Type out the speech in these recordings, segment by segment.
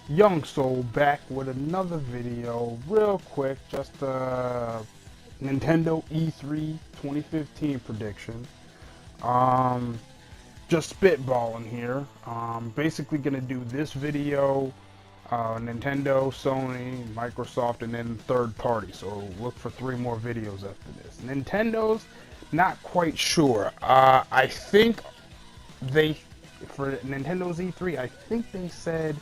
Young Soul back with another video real quick, just a Nintendo E3 2015 prediction. Um, just spitballing here. Basically gonna do this video, Nintendo, Sony, Microsoft, and then third party. So look for 3 more videos after this. Nintendo's not quite sure. I think they, for Nintendo's E3, I think they said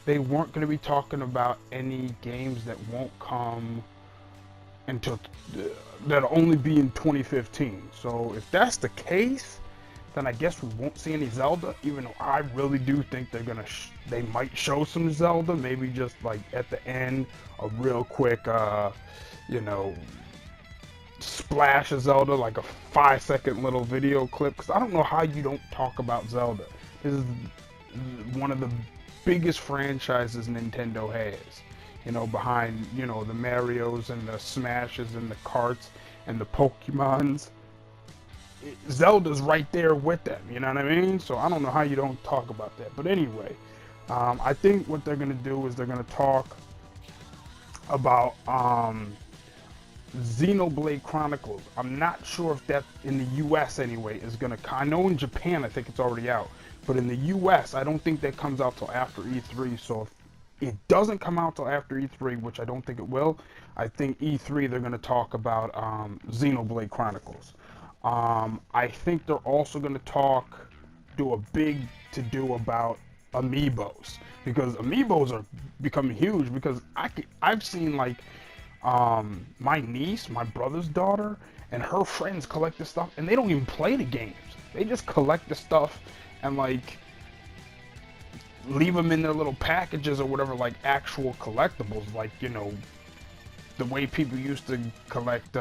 they weren't going to be talking about any games that won't come until that'll only be in 2015. So if that's the case, then I guess we won't see any Zelda. Even though I really do think they're gonna, they might show some Zelda, maybe just like at the end, a real quick, you know, splash of Zelda, like a 5-second little video clip. Because I don't know how you don't talk about Zelda. This is one of the biggest franchises Nintendo has. You know, behind, you know, the Marios and the Smashes and the Karts and the Pokemons. Zelda's right there with them, you know what I mean? So I don't know how you don't talk about that. But anyway, I think what they're going to do is they're going to talk about Xenoblade Chronicles. I'm not sure if that in the US anyway is gonna. I know in Japan I think it's already out, but in the US I don't think that comes out till after E3. So if it doesn't come out till after E3, which I don't think it will, I think E3 they're gonna talk about Xenoblade Chronicles. I think they're also gonna do a big to do about amiibos, because amiibos are becoming huge. Because I've seen like my niece, my brother's daughter, and her friends collect this stuff, and they don't even play the games. They just collect the stuff and like leave them in their little packages or whatever, like actual collectibles, like, you know, the way people used to collect,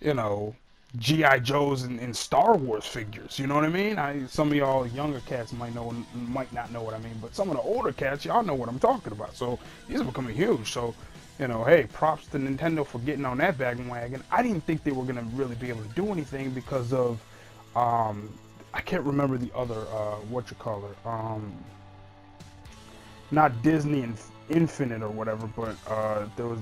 you know, GI Joes and Star Wars figures. You know what I mean? Some of y'all younger cats might not know what I mean, but some of the older cats, y'all know what I'm talking about. So these are becoming huge. So, you know, hey, props to Nintendo for getting on that bandwagon. I didn't think they were gonna really be able to do anything because of, I can't remember the other, what you call it, not Disney Infinite or whatever, but there was,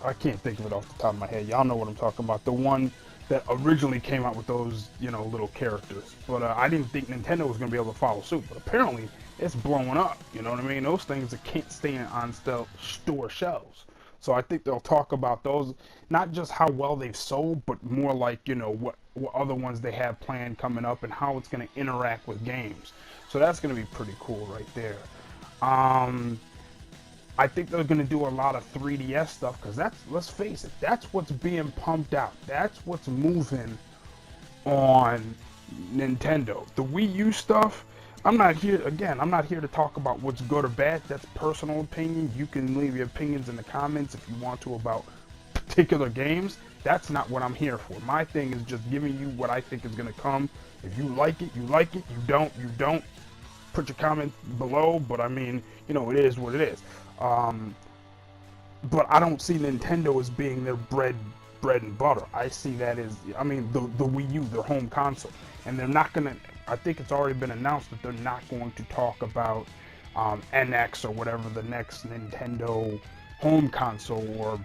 I can't think of it off the top of my head. Y'all know what I'm talking about. The one that originally came out with those, you know, little characters. But I didn't think Nintendo was going to be able to follow suit. But apparently, it's blowing up. You know what I mean? Those things that can't stay on store shelves. So I think they'll talk about those, not just how well they've sold, but more like, you know, what other ones they have planned coming up and how it's going to interact with games. So that's going to be pretty cool right there. I think they're going to do a lot of 3DS stuff, because that's, let's face it, that's what's being pumped out. That's what's moving on Nintendo. The Wii U stuff, I'm not here to talk about what's good or bad. That's personal opinion. You can leave your opinions in the comments if you want to about particular games. That's not what I'm here for. My thing is just giving you what I think is going to come. If you like it, you like it. You don't, you don't. Put your comment below, but I mean, you know, it is what it is. But I don't see Nintendo as being their bread and butter. I see that as, I mean, the Wii U, their home console, and they're not gonna. I think it's already been announced that they're not going to talk about NX or whatever the next Nintendo home console, or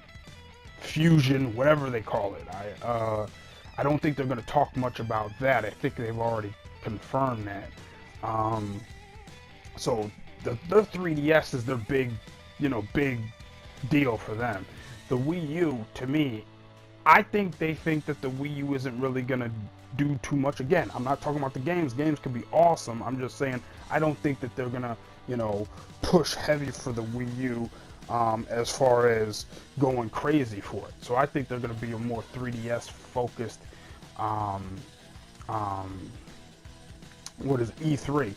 Fusion, whatever they call it. I don't think they're going to talk much about that. I think they've already confirmed that. So the 3DS is their big, you know, big deal for them. The Wii U, to me, I think they think that the Wii U isn't really gonna do too much. Again, I'm not talking about the games. Games can be awesome. I'm just saying I don't think that they're gonna, you know, push heavy for the Wii U as far as going crazy for it. So I think they're gonna be a more 3DS focused. What is E3?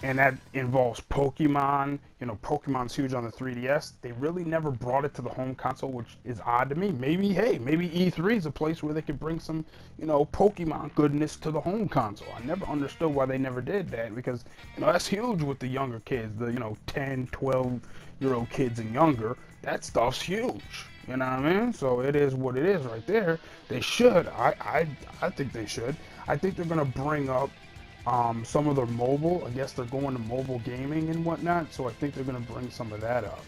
And that involves Pokemon. You know, Pokemon's huge on the 3DS. They really never brought it to the home console, which is odd to me. Maybe, hey, maybe E3 is a place where they could bring some, you know, Pokemon goodness to the home console. I never understood why they never did that, because, you know, that's huge with the younger kids, the, you know, 10, 12-year-old kids and younger. That stuff's huge. You know what I mean? So it is what it is right there. They should. I think they should. I think they're going to bring up Some of their mobile, I guess they're going to mobile gaming and whatnot, so I think they're going to bring some of that up.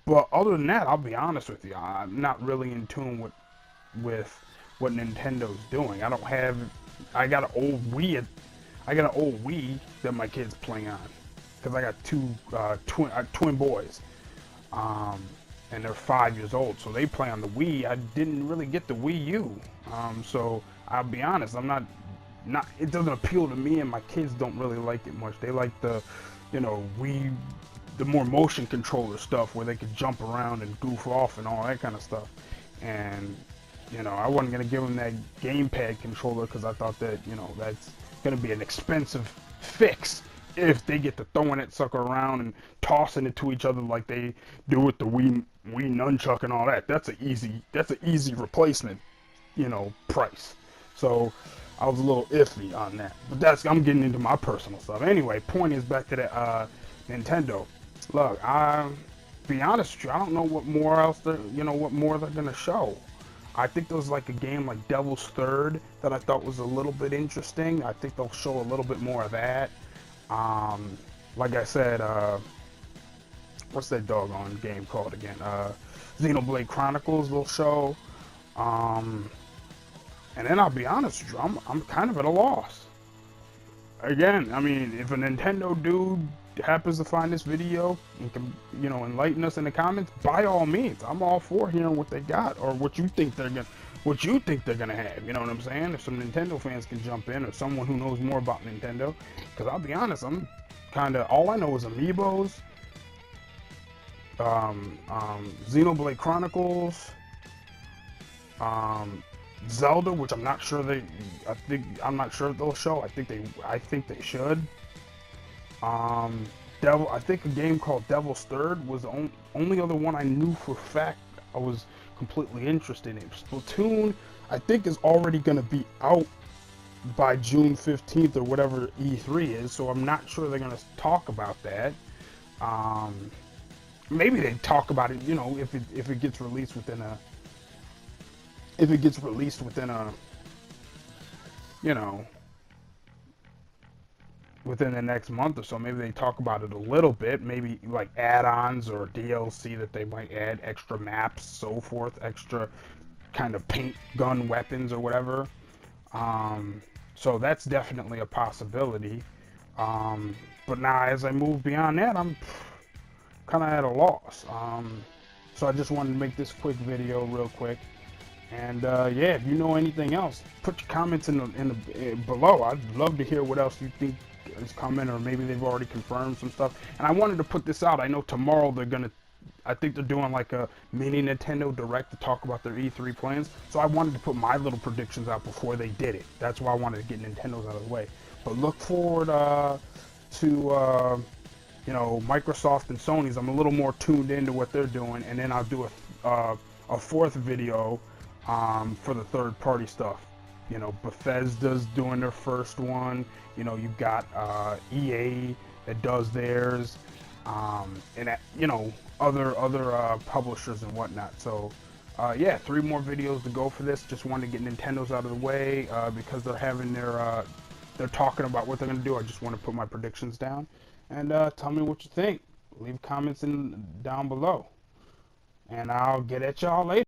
But other than that, I'll be honest with you, I'm not really in tune with what Nintendo's doing. I got an old Wii. I got an old Wii that my kids play on because I got two twin boys, and they're 5 years old, so they play on the Wii. I didn't really get the Wii U, so I'll be honest, I'm not. It doesn't appeal to me, and my kids don't really like it much. They like the, Wii, the more motion controller stuff where they could jump around and goof off and all that kind of stuff. And I wasn't gonna give them that gamepad controller because I thought that that's gonna be an expensive fix if they get to throwing that sucker around and tossing it to each other like they do with the Wii nunchuck and all that. That's an easy replacement, price. So I was a little iffy on that. But I'm getting into my personal stuff. Anyway, point is back to the Nintendo. Look, I be honest with you, I don't know what more else they're gonna show. I think there was like a game like Devil's Third that I thought was a little bit interesting. I think they'll show a little bit more of that. Like I said, what's that doggone game called again? Xenoblade Chronicles they'll show. And then I'll be honest with you, I'm kind of at a loss. Again, I mean, if a Nintendo dude happens to find this video and can, enlighten us in the comments, by all means, I'm all for hearing what they got or what you think they're gonna have. You know what I'm saying? If some Nintendo fans can jump in or someone who knows more about Nintendo, because I'll be honest, I'm kind of all I know is Amiibos, Xenoblade Chronicles, Zelda, which I'm not sure I'm not sure if they'll show. I think they should. I think a game called Devil's Third was the only other one I knew for a fact I was completely interested in. Splatoon, I think, is already going to be out by June 15th or whatever E3 is, so I'm not sure they're going to talk about that. Maybe they talk about it, if it gets released within a within the next month or so. Maybe they talk about it a little bit, maybe like add-ons or DLC that they might add, extra maps, so forth, extra kind of paint gun weapons or whatever. So that's definitely a possibility. But now as I move beyond that, I'm kind of at a loss. So I just wanted to make this quick video real quick. And yeah, if you know anything else, put your comments below. I'd love to hear what else you think is coming, or maybe they've already confirmed some stuff. And I wanted to put this out. I know tomorrow I think they're doing like a mini Nintendo Direct to talk about their E3 plans. So I wanted to put my little predictions out before they did it. That's why I wanted to get Nintendo's out of the way. But look forward to Microsoft and Sony's. I'm a little more tuned into what they're doing, and then I'll do a fourth video for the third-party stuff. Bethesda's doing their first one. You've got EA that does theirs, and other publishers and whatnot. So yeah, 3 more videos to go for this. Just wanted to get Nintendo's out of the way because they're having they're talking about what they're gonna do. I just want to put my predictions down, and tell me what you think. Leave comments down below, and I'll get at y'all later.